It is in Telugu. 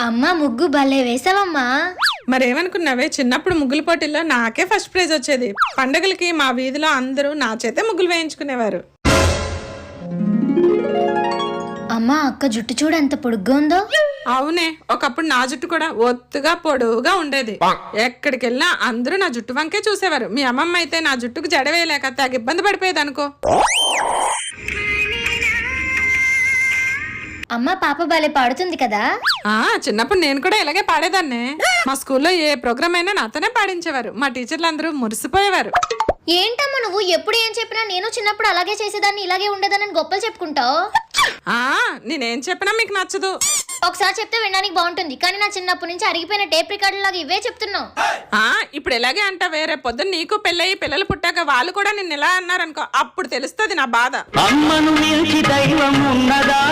అమ్మ ముగ్గు భలే వేసావమ్మా. మరేమనుకున్నావే, చిన్నప్పుడు ముగ్గుల పోటీల్లో నాకే ఫస్ట్ ప్రైజ్ వచ్చేది. పండగలకి మా వీధిలో అందరూ నా చేతే ముగ్గులు వేయించుకునేవారు. అమ్మా అక్క జుట్టు చూడు ఎంత పొడుగ్గా ఉందో. అవునే, ఒకప్పుడు నా జుట్టు కూడా ఒత్తుగా పొడువుగా ఉండేది. ఎక్కడికి వెళ్ళినా అందరూ నా జుట్టు వంకే చూసేవారు. మీ అమ్మమ్మ అయితే నా జుట్టుకు జడవేయలేక తెగ ఇబ్బంది పడిపోయేది అనుకో. అమ్మ పాప భలే పాడుతుంది కదా. చిన్నప్పుడు నేను కూడా ఇలాగే పాడేదాన్నే. మా స్కూల్లో ఏ ప్రోగ్రామ్ అయినా నాతోనే పాడించేవారు. మా టీచర్లు అందరూ మురిసిపోయేవారు. ఏంటమ్మా నువ్వు ఎప్పుడు ఏం చెప్పినా నేను చిన్నప్పుడు అలాగే చేసేదాన్ని ఇలాగే ఉండేదాన్ని గొప్పలు చెప్పుకుంటావు. నేనేం చెప్పినా మీకు నచ్చదు. ఒకసారి చెప్తే వినడానికి బాగుంటుంది, కానీ నా చిన్నప్పటి నుంచి అరిగిపోయిన టేప్ రికార్డు లాగా ఇవే చెప్తున్నావు. ఇప్పుడు ఎలాగే అంట, వేరే పొద్దున్న నీకు పెళ్ళయి పిల్లలు పుట్టాక వాళ్ళు కూడా నిన్ను ఇలా అన్నారనుకో, అప్పుడు తెలుస్తుంది నా బాధ. అమ్మను మించి దైవం ఉన్నదా?